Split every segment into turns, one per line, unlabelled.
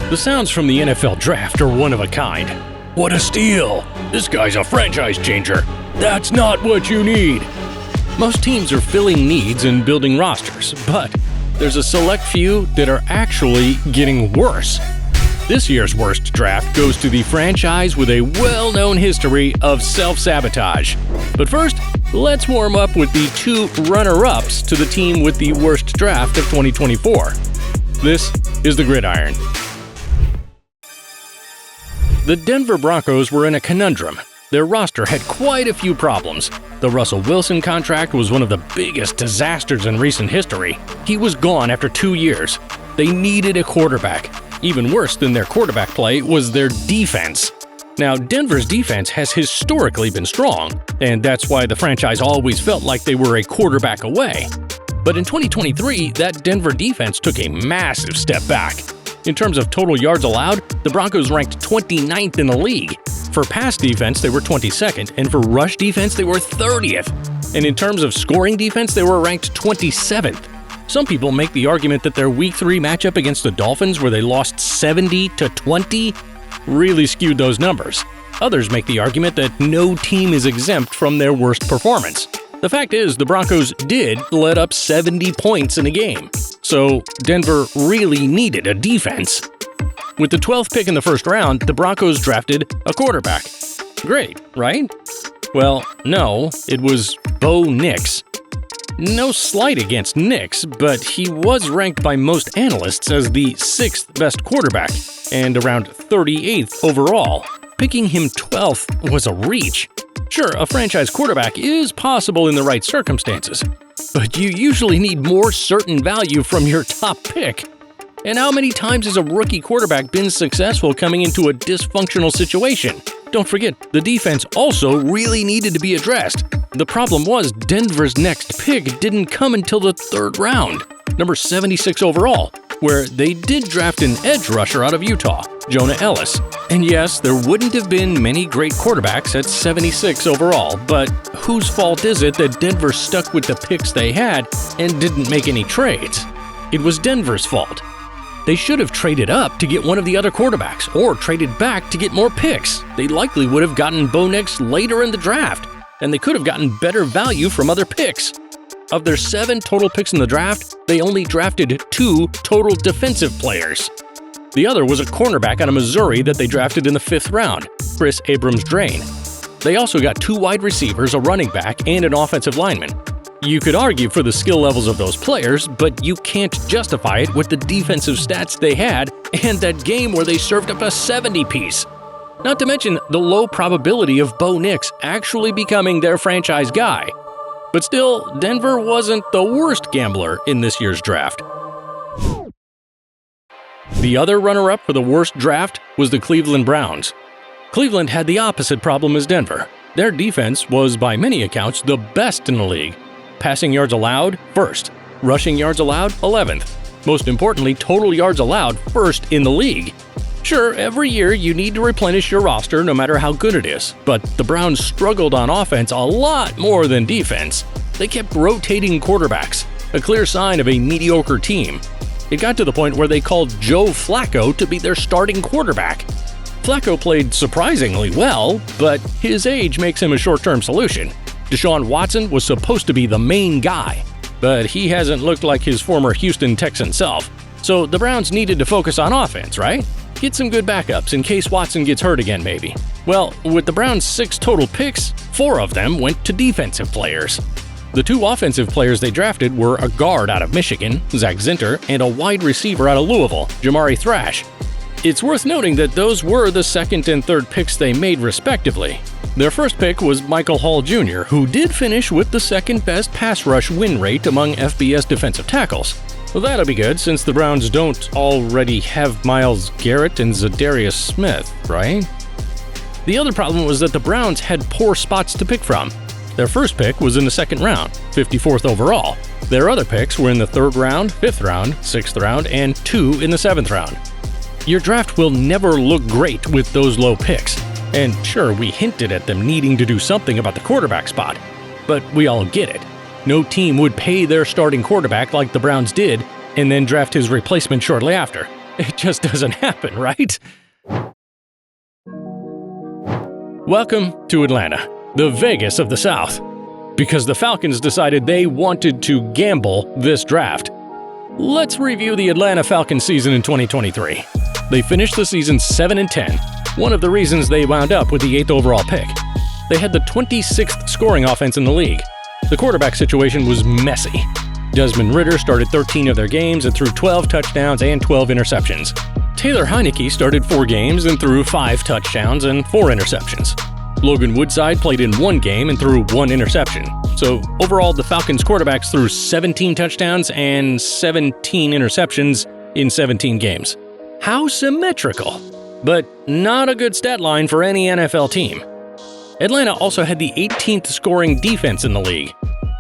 The sounds from the NFL draft are one of a kind. What a steal! This guy's a franchise changer. That's not what you need. Most teams are filling needs and building rosters, but there's a select few that are actually getting worse. This year's worst draft goes to the franchise with a well-known history of self-sabotage. But first, let's warm up with the two runner-ups to the team with the worst draft of 2024. This is the Gridiron. The Denver Broncos were in a conundrum. Their roster had quite a few problems. The Russell Wilson contract was one of the biggest disasters in recent history. He was gone after 2 years. They needed a quarterback. Even worse than their quarterback play was their defense. Now, Denver's defense has historically been strong, and that's why the franchise always felt like they were a quarterback away. But in 2023, that Denver defense took a massive step back. In terms of total yards allowed, the Broncos ranked 29th in the league. For pass defense, they were 22nd, and for rush defense, they were 30th. And in terms of scoring defense, they were ranked 27th. Some people make the argument that their Week 3 matchup against the Dolphins, where they lost 70-20, really skewed those numbers. Others make the argument that no team is exempt from their worst performance. The fact is, the Broncos did let up 70 points in a game. So Denver really needed a defense. With the 12th pick in the first round, the Broncos drafted a quarterback. Great, right? Well, no, it was Bo Nix. No slight against Nix, but he was ranked by most analysts as the 6th best quarterback and around 38th overall. Picking him 12th was a reach. Sure, a franchise quarterback is possible in the right circumstances, but you usually need more certain value from your top pick. And how many times has a rookie quarterback been successful coming into a dysfunctional situation? Don't forget, the defense also really needed to be addressed. The problem was Denver's next pick didn't come until the 3rd round, number 76 overall, where they did draft an edge rusher out of Utah, Jonah Ellis. And yes, there wouldn't have been many great quarterbacks at 76 overall, but whose fault is it that Denver stuck with the picks they had and didn't make any trades? It was Denver's fault. They should have traded up to get one of the other quarterbacks, or traded back to get more picks. They likely would have gotten Bo Nix later in the draft, and they could have gotten better value from other picks. Of their 7 total picks in the draft, they only drafted 2 total defensive players. The other was a cornerback out of Missouri that they drafted in the 5th round, Chris Abrams-Drain. They also got 2 wide receivers, a running back, and an offensive lineman. You could argue for the skill levels of those players, but you can't justify it with the defensive stats they had and that game where they served up a 70-piece. Not to mention the low probability of Bo Nix actually becoming their franchise guy. But still, Denver wasn't the worst gambler in this year's draft. The other runner-up for the worst draft was the Cleveland Browns. Cleveland had the opposite problem as Denver. Their defense was, by many accounts, the best in the league. Passing yards allowed, 1st. Rushing yards allowed, 11th. Most importantly, total yards allowed, 1st in the league. Sure, every year you need to replenish your roster no matter how good it is, but the Browns struggled on offense a lot more than defense. They kept rotating quarterbacks, a clear sign of a mediocre team. It got to the point where they called Joe Flacco to be their starting quarterback. Flacco played surprisingly well, but his age makes him a short-term solution. Deshaun Watson was supposed to be the main guy, but he hasn't looked like his former Houston Texan self. So the Browns needed to focus on offense, right? Get some good backups in case Watson gets hurt again, maybe. Well, with the Browns' 6 total picks, 4 of them went to defensive players. The 2 offensive players they drafted were a guard out of Michigan, Zach Zinter, and a wide receiver out of Louisville, Jamari Thrash. It's worth noting that those were the 2nd and 3rd picks they made respectively. Their first pick was Michael Hall Jr., who did finish with the 2nd best pass rush win rate among FBS defensive tackles. Well, that'll be good since the Browns don't already have Myles Garrett and Zadarius Smith, right? The other problem was that the Browns had poor spots to pick from. Their first pick was in the 2nd round, 54th overall. Their other picks were in the 3rd round, 5th round, 6th round, and 2 in the 7th round. Your draft will never look great with those low picks. And sure, we hinted at them needing to do something about the quarterback spot, but we all get it. No team would pay their starting quarterback like the Browns did and then draft his replacement shortly after. It just doesn't happen, right? Welcome to Atlanta, the Vegas of the South, because the Falcons decided they wanted to gamble this draft. Let's review the Atlanta Falcons season in 2023. They finished the season 7-10, one of the reasons they wound up with the 8th overall pick. They had the 26th scoring offense in the league. The quarterback situation was messy. Desmond Ridder started 13 of their games and threw 12 touchdowns and 12 interceptions. Taylor Heinicke started 4 games and threw 5 touchdowns and 4 interceptions. Logan Woodside played in 1 game and threw 1 interception. So overall, the Falcons quarterbacks threw 17 touchdowns and 17 interceptions in 17 games. How symmetrical! But not a good stat line for any NFL team. Atlanta also had the 18th scoring defense in the league.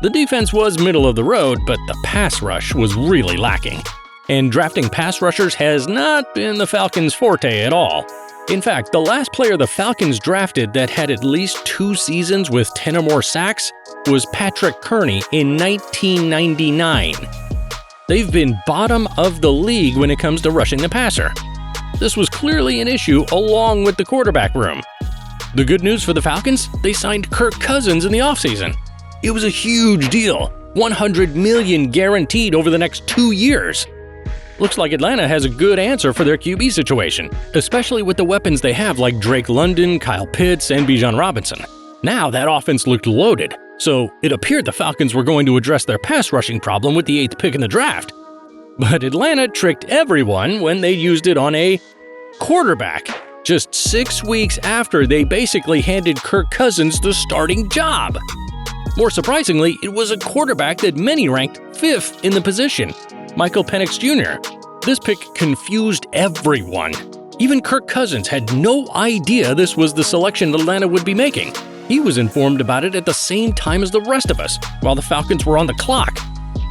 The defense was middle of the road, but the pass rush was really lacking. And drafting pass rushers has not been the Falcons' forte at all. In fact, the last player the Falcons drafted that had at least 2 seasons with 10 or more sacks was Patrick Kearney in 1999. They've been bottom of the league when it comes to rushing the passer. This was clearly an issue along with the quarterback room. The good news for the Falcons? They signed Kirk Cousins in the offseason. It was a huge deal, $100 million guaranteed over the next 2 years. Looks like Atlanta has a good answer for their QB situation, especially with the weapons they have like Drake London, Kyle Pitts, and Bijan Robinson. Now that offense looked loaded, so it appeared the Falcons were going to address their pass rushing problem with the 8th pick in the draft. But Atlanta tricked everyone when they used it on a quarterback. Just 6 weeks after they basically handed Kirk Cousins the starting job. More surprisingly, it was a quarterback that many ranked 5th in the position, Michael Penix Jr. This pick confused everyone. Even Kirk Cousins had no idea this was the selection Atlanta would be making. He was informed about it at the same time as the rest of us, while the Falcons were on the clock.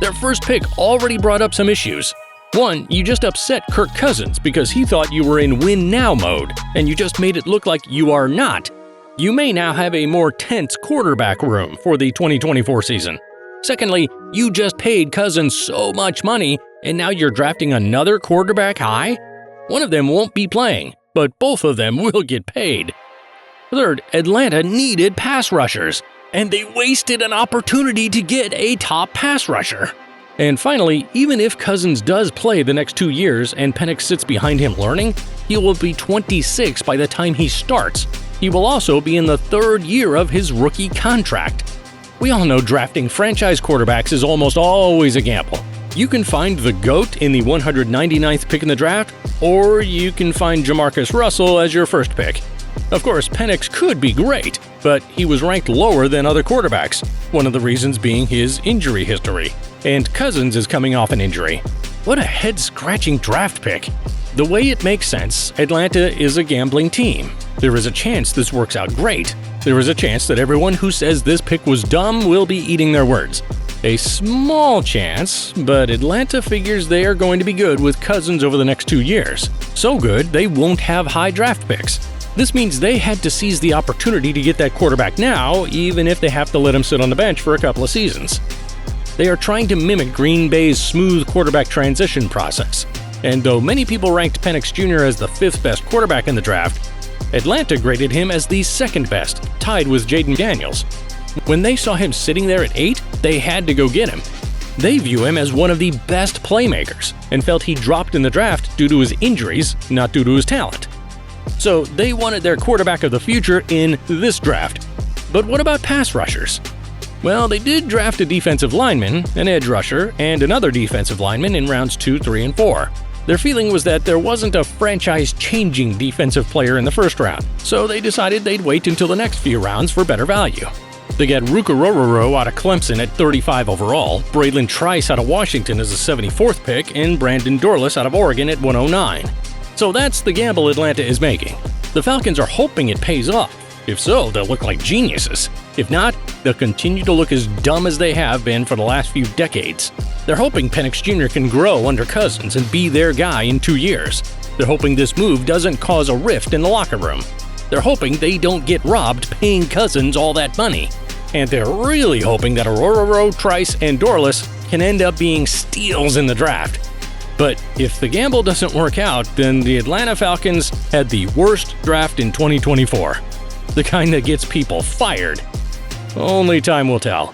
Their first pick already brought up some issues. One, you just upset Kirk Cousins because he thought you were in win-now mode, and you just made it look like you are not. You may now have a more tense quarterback room for the 2024 season. Secondly, you just paid Cousins so much money, and now you're drafting another quarterback high? One of them won't be playing, but both of them will get paid. Third, Atlanta needed pass rushers, and they wasted an opportunity to get a top pass rusher. And finally, even if Cousins does play the next 2 years and Penix sits behind him learning, he will be 26 by the time he starts. He will also be in the 3rd year of his rookie contract. We all know drafting franchise quarterbacks is almost always a gamble. You can find the GOAT in the 199th pick in the draft, or you can find Jamarcus Russell as your first pick. Of course, Penix could be great, but he was ranked lower than other quarterbacks, one of the reasons being his injury history. And Cousins is coming off an injury. What a head-scratching draft pick. The way it makes sense, Atlanta is a gambling team. There is a chance this works out great. There is a chance that everyone who says this pick was dumb will be eating their words. A small chance, but Atlanta figures they are going to be good with Cousins over the next 2 years. So good, they won't have high draft picks. This means they had to seize the opportunity to get that quarterback now, even if they have to let him sit on the bench for a couple of seasons. They are trying to mimic Green Bay's smooth quarterback transition process. And though many people ranked Penix Jr. as the 5th best quarterback in the draft, Atlanta graded him as the 2nd best, tied with Jaden Daniels. When they saw him sitting there at 8, they had to go get him. They view him as one of the best playmakers and felt he dropped in the draft due to his injuries, not due to his talent. So they wanted their quarterback of the future in this draft. But what about pass rushers? Well, they did draft a defensive lineman, an edge rusher, and another defensive lineman in rounds 2, 3, and 4. Their feeling was that there wasn't a franchise-changing defensive player in the first round, so they decided they'd wait until the next few rounds for better value. They got Rukarororo out of Clemson at 35 overall, Braylon Trice out of Washington as a 74th pick, and Brandon Dorlus out of Oregon at 109. So that's the gamble Atlanta is making. The Falcons are hoping it pays off. If so, they'll look like geniuses. If not, they'll continue to look as dumb as they have been for the last few decades. They're hoping Penix Jr. can grow under Cousins and be their guy in 2 years. They're hoping this move doesn't cause a rift in the locker room. They're hoping they don't get robbed paying Cousins all that money. And they're really hoping that Ororo, Trice, and Dorlus can end up being steals in the draft. But if the gamble doesn't work out, then the Atlanta Falcons had the worst draft in 2024. The kind that gets people fired. Only time will tell.